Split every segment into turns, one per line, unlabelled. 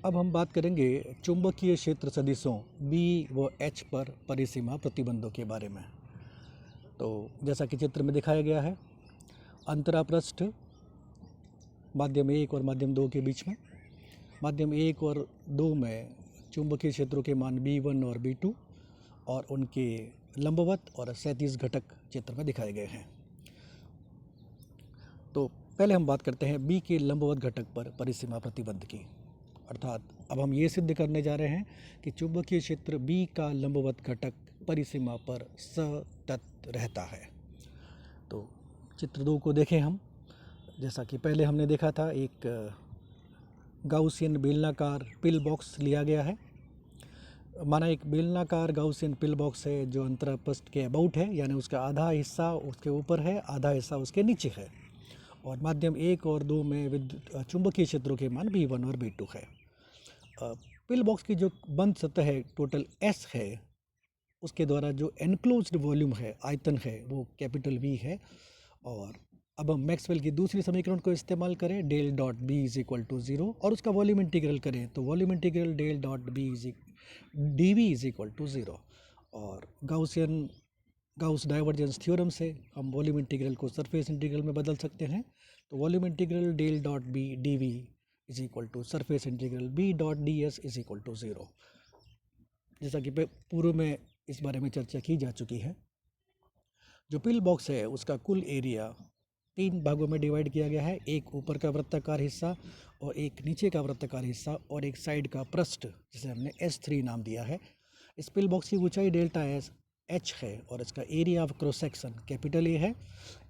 अब हम बात करेंगे चुंबकीय क्षेत्र सदिशों बी व एच पर परिसीमा प्रतिबंधों के बारे में। तो जैसा कि चित्र में दिखाया गया है, अंतरापृष्ठ माध्यम 1 और माध्यम 2 के बीच में, माध्यम 1 और 2 में चुंबकीय क्षेत्रों के मान B1 और B2 और उनके लंबवत और क्षैतिज घटक चित्र में दिखाए गए हैं। तो पहले हम बात करते हैं बी के लंबवत घटक पर परिसीमा प्रतिबंध की, अर्थात अब हम ये सिद्ध करने जा रहे हैं कि चुंबकीय क्षेत्र बी का लंबवत घटक परिसीमा पर सतत रहता है। तो चित्र 2 को देखें हम। जैसा कि पहले हमने देखा था, एक गाउसियन बेलनाकार पिल बॉक्स लिया गया है। माना एक बेलनाकार गाउसियन पिल बॉक्स है जो अंतरापृष्ठ के अबाउट है, यानी उसका आधा हिस्सा उसके ऊपर है, आधा हिस्सा उसके नीचे है। और माध्यम 1 और 2 में विद्युत चुंबकीय क्षेत्रों के मान B1 और B2 है। पिल बॉक्स की जो बंद सतह है टोटल S है, उसके द्वारा जो एनक्लोज्ड वॉल्यूम है, आयतन है, वो कैपिटल V है। और अब हम मैक्सवेल की दूसरी समीकरण को इस्तेमाल करें, del dot B is equal to 0, और उसका वॉल्यूम इंटीग्रल करें तो volume integral del dot B D V is equal to 0। और गाउस डाइवर्जेंस थ्योरम से हम वॉल्यूम इंटीग्रल को सरफेस इंटीग्रल में बदल सकते हैं। तो volume integral del dot B D V is equal to surface integral B dot D S is equal to 0। जैसा कि पूर्व में इस बारे में चर्चा की जा चुकी है, जो पिल बॉक्स है उसका कुल एरिया 3 भागों में डिवाइड किया गया है। एक ऊपर का वृत्ताकार हिस्सा और एक नीचे का वृत्ताकार हिस्सा और एक साइड का पृष्ठ, जिसे हमने S3 नाम दिया है। इस पिल बॉक्स की ऊंचाई डेल्टा H है और इसका area of cross section capital A है।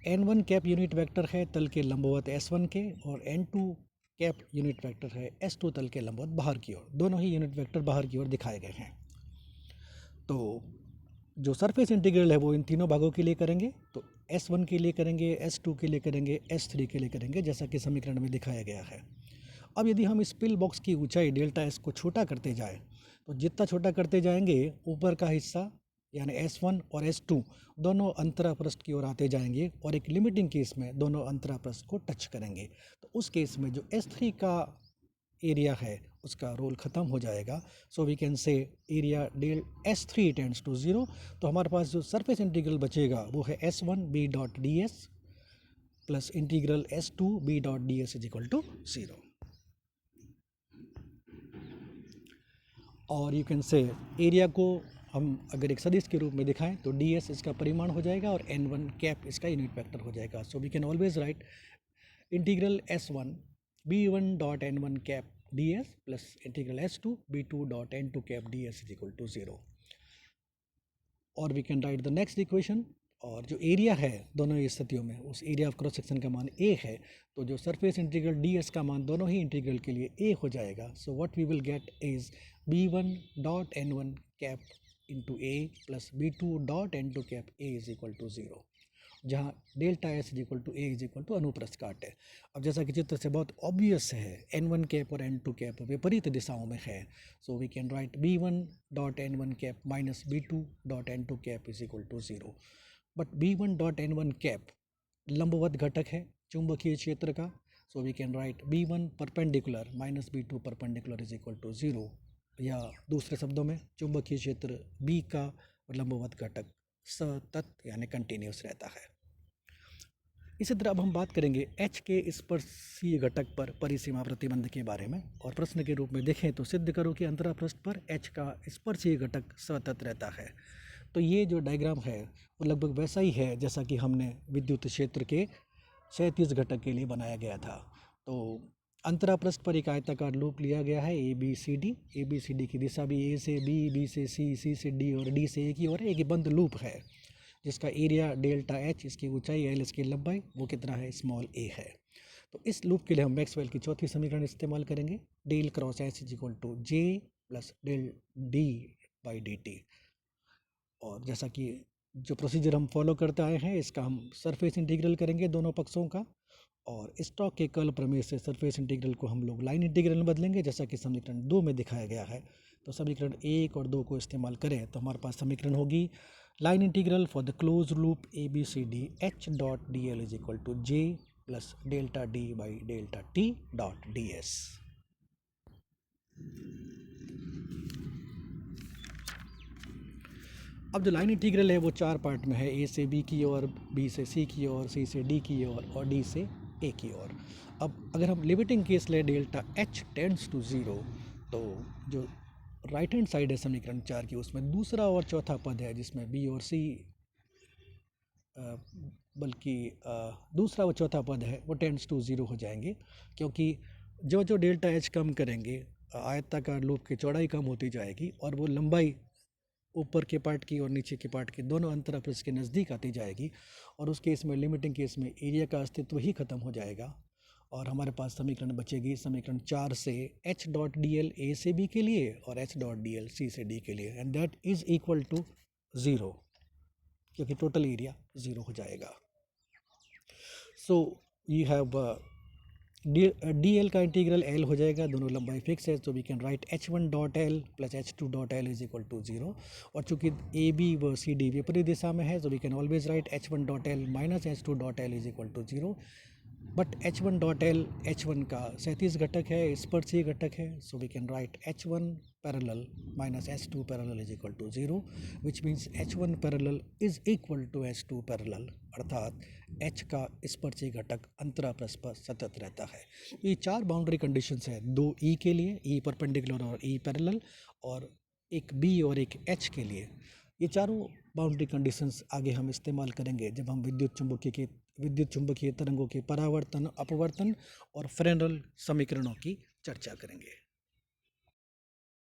N1 कैप यूनिट वेक्टर है तल के लंबवत S1 के, और N2 कैप यूनिट वेक्टर है S2 तल के लंबवत बाहर की ओर। दोनों ही यूनिट वेक्टर बाहर की ओर दिखाए गए हैं। तो जो सरफेस इंटीग्रल है वो इन तीनों भागों के लिए करेंगे। तो S1 के लिए करेंगे, S2 के लिए करेंगे, S3 के लिए करेंगे, जैसा कि समीकरण में दिखाया गया है। अब यदि हम इस पिल बॉक्स की ऊंचाई डेल्टा S को छोटा करते जाएं, तो जितना छोटा करते जाएंगे ऊपर का हिस्सा यानी S1 और S2 दोनों अंतरापृष्ठ की ओर आते जाएंगे, और एक लिमिटिंग केस में दोनों अंतरापृष्ठ को टच करेंगे। तो उस केस में जो S3 का एरिया है उसका रोल ख़त्म हो जाएगा। So we can say area del S3 tends to 0। तो हमारे पास जो सरफेस इंटीग्रल बचेगा वो है S1 B dot D S plus integral S2 B dot D S is equal to 0। और यू कैन से एरिया को हम अगर एक सदिश के रूप में दिखाएं तो ds इसका परिमाण हो जाएगा और n1 कैप इसका यूनिट वेक्टर हो जाएगा। So we can always write integral S1 B1 dot n1 cap ds plus integral S2 B2 dot n2 cap ds is equal to 0। और we can write the next equation. और जो area है दोनों ही स्थितियों में, उस एरिया ऑफ क्रॉस सेक्शन का मान a है, तो जो सरफेस इंटीग्रल ds का मान दोनों ही इंटीग्रल के लिए a हो जाएगा। So what we will get is B1 dot n1 cap into a plus B2 dot n2 cap a is equal to 0, जहाँ delta S is equal to a is equal to अनुप्रस्थ काट है। अब जैसा कि चित्र से बहुत ऑब्वियस है, n1 कैप और n2 कैप विपरीत दिशाओं में है। So we can write B1 dot n1 cap minus B2 dot n2 cap is equal to 0। But B1 dot n1 cap लंबवत घटक है चुंबकीय क्षेत्र का। So we can write B1 perpendicular minus B2 perpendicular is equal to 0, या दूसरे शब्दों में चुंबकीय क्षेत्र B का लंबवत घटक सतत यानी कंटिन्यूस रहता है। इसी तरह अब हम बात करेंगे H के स्पर्शीय घटक पर परिसीमा प्रतिबंध के बारे में। और प्रश्न के रूप में देखें तो सिद्ध करो कि अंतरापृष्ठ पर H का स्पर्शीय घटक सतत रहता है। तो ये जो डायग्राम है वो लगभग वैसा ही है जैसा कि हमने विद्युत क्षेत्र के क्षैतिज घटक के लिए बनाया गया था। तो अंतरापृष्ठ पर एक आयताकार लूप लिया गया है ABCD की दिशा भी A से B से C से D और D से A की ओर एक बंद लूप है, जिसका एरिया डेल्टा H, इसकी ऊंचाई L, इसकी लंबाई वो कितना है, स्मॉल a है। तो इस लूप के लिए हम मैक्सवेल की चौथी समीकरण इस्तेमाल करेंगे, del cross H is equal to J plus del D by dt। और जैसा कि जो प्रोसीजर हम फॉलो करते आए हैं, इसका हम सरफेस इंटीग्रल करेंगे दोनों पक्षों का, और स्टोक्स के कर्ल प्रमेय से सरफेस इंटीग्रल को हम लोग लाइन इंटीग्रल में बदलेंगे, जैसा कि समीकरण 2 में दिखाया गया है। तो समीकरण 1 और 2 को इस्तेमाल करें तो हमारे पास समीकरण होगी line integral for the close loop ABCD H dot DL is equal to J plus delta D by delta T dot DS। अब जो लाइन इंटीग्रल है वो 4 पार्ट में है, ए से बी की ओर, बी से सी की ओर, सी से डी की ओर और डी से ए की ओर। अब अगर हम लिमिटिंग केस लें डेल्टा एच टेंड्स टू 0, तो जो राइट हैंड साइड है समीकरण 4 की, उसमें दूसरा और चौथा पद है जिसमें बी और सी, बल्कि दूसरा और चौथा पद है वो टेंड्स टू 0 हो जाएंगे, क्योंकि जो जो डेल्टा एच कम करेंगे आयताकार लूप की चौड़ाई कम होती जाएगी और वो लंबाई ऊपर के पार्ट की और नीचे के पार्ट की दोनों अंतर आपस के नज़दीक आती जाएगी, और उस केस में लिमिटिंग केस में एरिया का अस्तित्व ही खत्म हो जाएगा और हमारे पास समीकरण बचेगी समीकरण 4 से H dot D L A से बी के लिए और H dot D L C से डी के लिए, and that is equal to 0, क्योंकि टोटल एरिया 0 हो जाएगा। So you have D L का इंटीग्रल एल हो जाएगा, दोनों लंबाई फिक्स है, तो we can write H one dot L plus H two dot L is equal to 0, और चूंकि ए बी व सी डी विपरीत दिशा में है, तो we can always write H one dot L minus H two dot L is equal to 0, but H one dot L H one का 37 घटक है, स्पर्शीय घटक है, so we can write H one parallel minus H two parallel is equal to 0, which means H one parallel is equal to H two parallel, अर्थात H का स्पर्शीय घटक अंतरा परस्पर सतत रहता है। ये 4 बाउंड्री कंडीशंस है, 2 ई के लिए, ई परपेंडिकुलर और ई पैरेलल, और एक बी और एक एच के लिए। ये चारों बाउंड्री कंडीशंस आगे हम इस्तेमाल करेंगे जब हम विद्युत चुंबकीय तरंगों के परावर्तन, अपवर्तन और फ्रेनेल समीकरणों की चर्चा करेंगे।